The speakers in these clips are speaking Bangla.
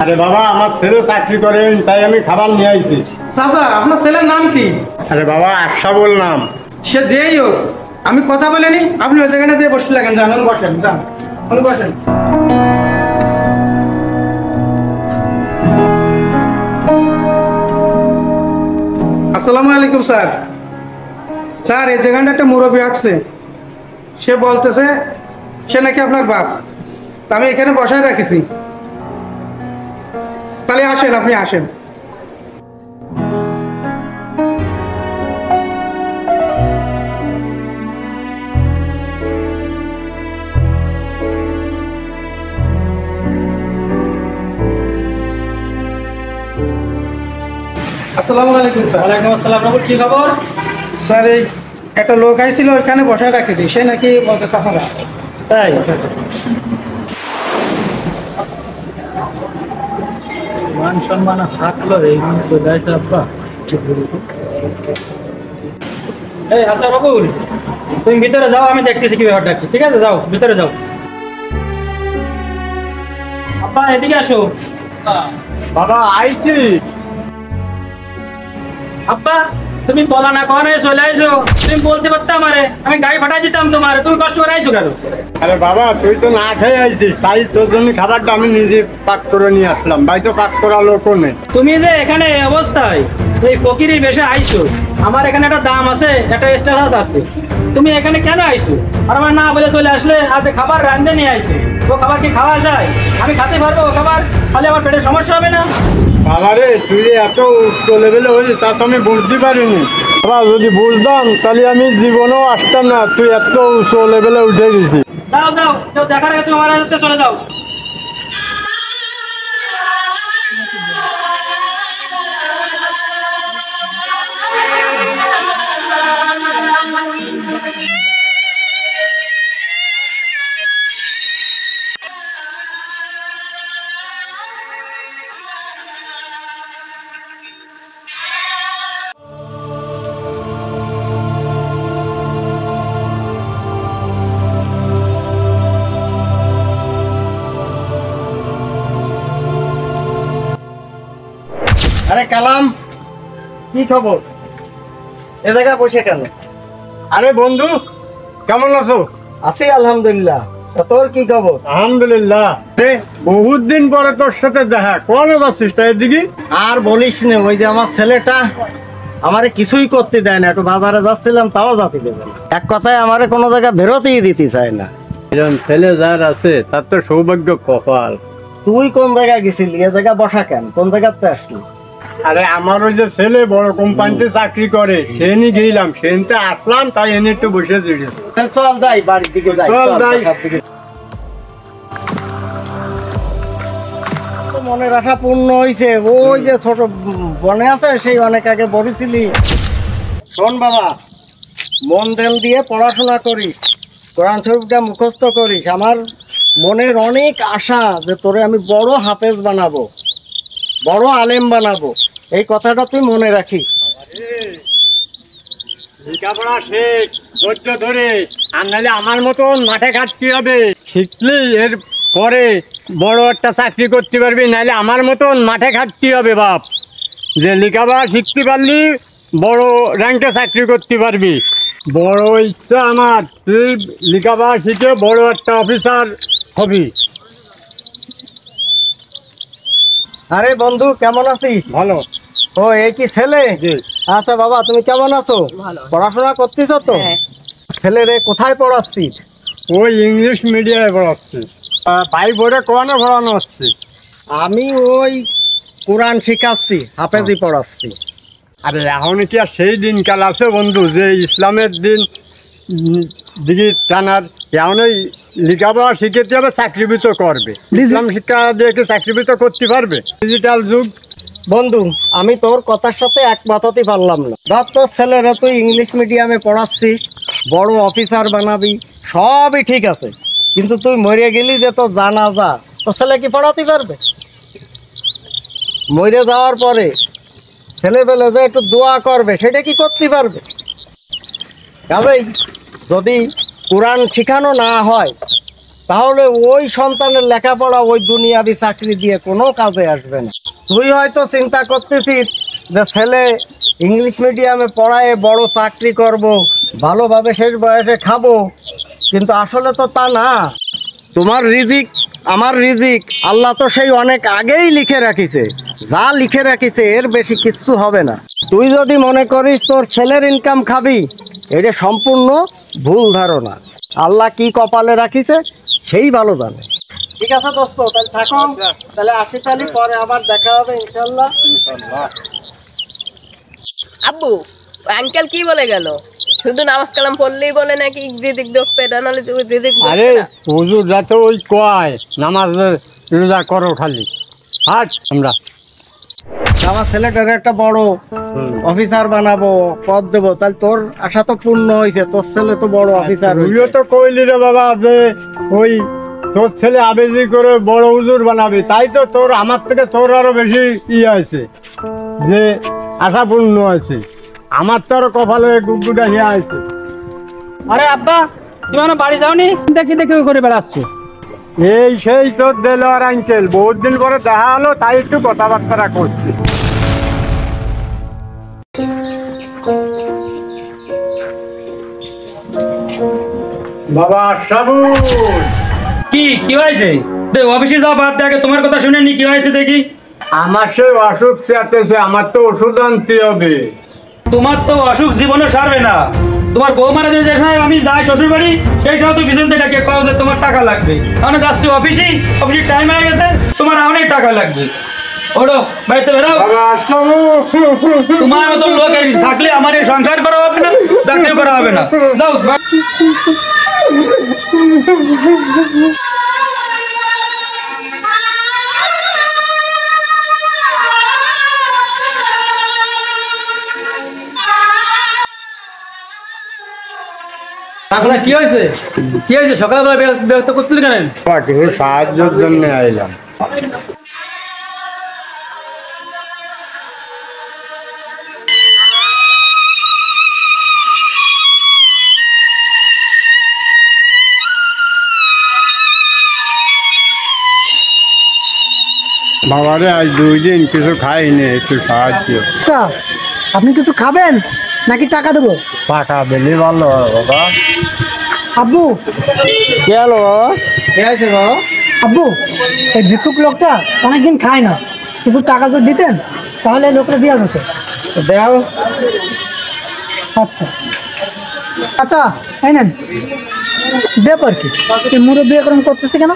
আরে বাবা, আমার ছেলে চাকরি করেন, তাই আমি খাবার নিয়ে আইছি। চাচা, আপনার ছেলের নাম কি? আরে বাবা, আশরাফুল নাম। সে যেই হোক, আমি কথা বলিনি, আপনি ওই জায়গাটা দিয়ে বসে লাগেন। যান, বসেন, যান, বসেন। আসসালামু আলাইকুম স্যার। স্যার, এই জায়গাটা একটা মুরব্বী আসছে, সে বলতেছে সে নাকি আপনার বাপ। আমি এখানে বসায় রাখেছি, তাহলে আসেন, আপনি আসেন। আসসালামু আলাইকুম স্যার। ওয়ালাইকুম আসসালাম। কি খবর? স্যার, এই একটা লোক আইছিল, ওইখানে বসায় রাখেছি, সে নাকি বলতেছে আপনারা। তাই? মান সম্মান থাকলো এইখানে চলে আসে আব্বা। এই আচ্ছা রকুল, তুমি ভিতরে যাও, আমি দেখতেছি কি ব্যাপারটা কি। ঠিক আছে, যাও ভিতরে যাও। আব্বা এদিকে আসো। বাবা আইছি। আব্বা তুমি বলা না কনে চলে আইছো, তুমি বলতে পারতে আমারে, আমি গাড়ি পাঠাই দিতাম তোমার, তুমি কষ্ট করে আইছো কেন? আরে বাবা, তুই তো না খেয়ে আইছিস, তাই তোর জন্য খাবারটা আমি নিজে পাক করে নিয়ে আসলাম। ভাই তো পাক করা লোকও নেই। তুমি যে এখানে এই অবস্থায় এই ফকিরি বেশে আইছো, আমার এখানে একটা দাম আছে, একটা স্ট্যাটাস আছে, তুমি এখানে কেন আইছো? আর আমার না বলে চলে আসলে, আজ খাবার রান্ধে নিয়ে আইছো, ও খাবার কি খাওয়া যায়? আমি খেতে পারবো ও খাবার? তাহলে আমার পেটের সমস্যা হবে না? বাবা রে, তুই এত উচ্চ লেভেলে হয়েছিস তা তো আমি বুঝতে পারিনি। বাবা, যদি বুঝতাম তাহলে আমি জীবনেও আসতাম না। তুই এত উচ্চ লেভেলে উঠে গেছিস। যাও যাও, কেউ দেখার আগে তুমি আমার হাতে চলে যাও। আরে কালাম, কি খবর? এ জায়গায় বসে কেন? আরে বন্ধু, কেমন আছো? আছি আলহামদুলিল্লাহ। তোর কি খবর? আলহামদুলিল্লাহ। বহুত দিন পরে তোর সাথে দেখা। কোন যাচ্ছিস তাই এদিকে? আর বলিস না, ওই যে আমার ছেলেটা আমারে কিছুই করতে দেয় না। একটু বাজারে যাচ্ছিলাম, তাও যেতে দেবে না। এক কথায় আমারে কোনো জায়গায় বেরোতেই দিতে চায় না। এরকম ছেলে যার আছে তার তো সৌভাগ্য কপাল। তুই কোন জায়গায় গেছিলি? এ জায়গায় বসা কেন? কোন জায়গাতে আসলি? আরে আমার ওই যে ছেলে বড় কোম্পানিতে চাকরি করে, সে নিয়ে গেলাম, সেনতে আসলাম, তাই এনে একটু বসে দিয়েছি। চল যাই, বাড়ির দিকে যাই। চল যাই। মনের আশা পূর্ণ হয়েছে। ওই যে ছোট বনে আছে, সেই অনেক আগে বলেছিলি। শোন বাবা, মন দেল দিয়ে পড়াশোনা করিস, কোরআন শরীফটা মুখস্থ করিস। আমার মনের অনেক আশা যে তোরে আমি বড় হাফেজ বানাবো, বড় আলেম বানাবো। এই কথাটা তুই মনে রাখিস। লেখাপড়া শেখ, ধৈর্য ধরে, আর নাহলে আমার মতন মাঠে ঘাটতে হবে। শিখলি এর পরে বড় একটা চাকরি করতে পারবি, নাহলে আমার মতন মাঠে ঘাটতে হবে বাপ। যে লেখাপড়া শিখতে পারলি বড় র্যাঙ্কে চাকরি করতে পারবি। বড় ইচ্ছা আমার, তুই লেখাপড়া শিখে বড় একটা অফিসার হবি। আরে বন্ধু, কেমন আছিস? ভালো। ও, এই কি ছেলে? জি। আচ্ছা বাবা, তুমি কেমন আছো? পড়াশোনা করতেছ তো? ছেলেরে কোথায় পড়াচ্ছিস? ওই ইংলিশ মিডিয়ামে পড়াচ্ছি। ভাই বোরে কোয়ানে পড়ানো হচ্ছে? আমি ওই কোরআন শিখাচ্ছি, হাফেজি পড়াচ্ছি। আরে এখন কি আর সেই দিনকাল আছে বন্ধু যে ইসলামের দিন দিকে টানার এমনই লেখাপড়া শিখেতে হবে, চাকরিবিত করবে। ইসলাম শিক্ষা দিয়ে কি চাকরিবিত করতে পারবে? ডিজিটাল যুগ। বন্ধু, আমি তোর কথার সাথে একমত হতে পারলাম না। ধর তোর ছেলেরা তুই ইংলিশ মিডিয়ামে পড়াচ্ছিস, বড় অফিসার বানাবি, সবই ঠিক আছে, কিন্তু তুই মরে গেলি যে তোর জানাজা, তোর ছেলে কি পড়াতে পারবে? মরে যাওয়ার পরে ছেলেবেলে যে একটু দোয়া করবে, সেটা কি করতে পারবে? কাজেই যদি কোরআন শিখানো না হয়, তাহলে ওই সন্তানের লেখাপড়া ওই দুনিয়াবি চাকরি দিয়ে কোনো কাজে আসবে না। তুই হয়তো চিন্তা করতেছিস যে ছেলে ইংলিশ মিডিয়ামে পড়ায় বড় চাকরি করব, ভালোভাবে শেষ বয়সে খাবো, কিন্তু আসলে তো তা না। তোমার রিজিক আমার রিজিক আল্লাহ তো সেই অনেক আগেই লিখে রাখিছে। যা লিখে রাখিছে এর বেশি কিচ্ছু হবে না। তুই যদি মনে করিস তোর ছেলের ইনকাম খাবি, এটা সম্পূর্ণ ভুল ধারণা। আল্লাহ কি কপালে রাখিছে সেই ভালো জানে। ঠিক আছে দোস্ত, তাহলে থাকো, তাহলে আসি, তাহলে পরে আবার দেখা হবে ইনশাল্লাহ। আব্বু, আঙ্কেল কি বলে গেল? শুধু নামাজ কালাম পড়লেই বলে নাকি রিজিক দেখবে, নাহলে রিজিক আরে হুজুর যাতে ওই কয় নামাজ রোজা করো খালি। আর আমরা আমার ছেলেটাকে একটা বড় অফিসার বানাবো, পদ দেবো, তাহলে তোর আশা তো পূর্ণ হয়েছে। তোর ছেলে তো বড় অফিসার তুইও হয়েছে। তো কইলি রে বাবা যে ওই তোর ছেলে আবেজি করে বড় হুজুর বানাবি, তাই তো তোর আমার থেকে তোর আরো বেশি আছে, যে আশা পূর্ণ আছে। আমার তো আরো কপালে গুড়গুড়া হিয়া আছে। আরে আব্বা, তুমি আমার বাড়ি যাওনি? দেখি দেখি করে বেড়াচ্ছ। এই সেই তোর দেলোয়ার আঙ্কেল, বহুত দিন পরে দেখা হলো, তাই একটু কথাবার্তা করছি। বাবা সাবু, কি কি হয়েছে? অফিসে যাও, বাদ দেখে তোমার কথা শুনে নি, কি হয়েছে দেখি। আমার সেই অসুখ চেতেছে, আমার তো ওষুধ আনতে হবে। তোমার তো অসুখ জীবনে সারবে না। তোমার বৌমারা যে সময় আমি যাই শ্বশুর বাড়ি, সেই সময় তুমি পিছন থেকে কও যে তোমার টাকা লাগবে। আমি যাচ্ছি অফিসে, অফিসের টাইম হয়ে গেছে, তোমার অনেক টাকা লাগবে। ওড়ো, বাড়িতে বেরো। বাবা সাবু, তোমার মতো লোক থাকলে আমার এই সংসার করা হবে না, চাকরিও করা হবে না। যাও। আপনার কি হয়েছে? কি হয়েছে? সকালবেলা ব্যস্ত করছিলেন কেন? কিছু সাহায্যের জন্য আইলাম। বাবারে আজ 2 দিন কিছু খাইনি, একটু সাহায্য। আচ্ছা, আপনি কিছু খাবেন নাকি টাকা দেবো? টাকা দিলে ভালো হয় বাবা। আব্বু, গেল কে আছে গো? আব্বু, এই ভিক্ষুক লোকটা অনেকদিন খায় না, কিছু টাকা যদি দিতেন তাহলে লোকটা দেওয়া যেত। দেও। আচ্ছা আচ্ছা, এই নেন। ব্যাপার কি, এই মুরব্বী এরকম করতেছে কেন?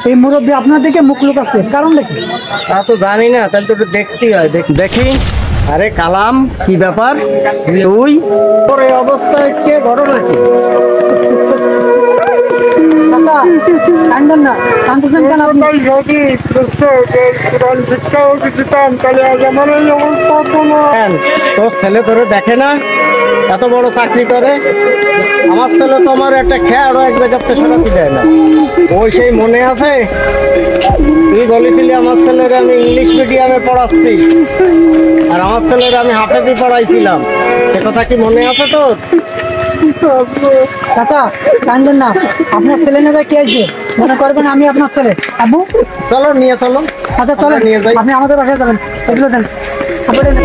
এই মুরব্বী আপনার দিকে মুখ লুকাচ্ছে, কারণ দেখি। তা তো জানি না, তাহলে তো একটু দেখতেই হয়। দেখি। আরে কালাম, কি ব্যাপার? তুই তোর এই অবস্থায় কে বড় নাকি? চাচা, কান্দেন না, কান্দতেছেন কেন আপনি? কেন, তোর ছেলে তোরে দেখে না? এত বড় চাকরি করে। আমার ছেলে তো আমার একটা খেয়ারও এক জায়গাতে সরাতে দেয় না। ওই সেই মনে আছে তুই বলেছিলি আমার ছেলের আমি ইংলিশ মিডিয়ামে পড়াচ্ছি, আর আমার ছেলের আমি হাফেজি পড়াইছিলাম, সে কথা কি মনে আছে তোর? চাচা, কান্দেন না, আপনার ছেলে নেতা কে আছে? মনে করবেন আমি আপনার ছেলে। আব্বু, চলো নিয়ে চলো। আচ্ছা চলেন, নিয়ে যাই। আপনি আমাদের বাসায় যাবেন। এগুলো দেন, আপনি দেন।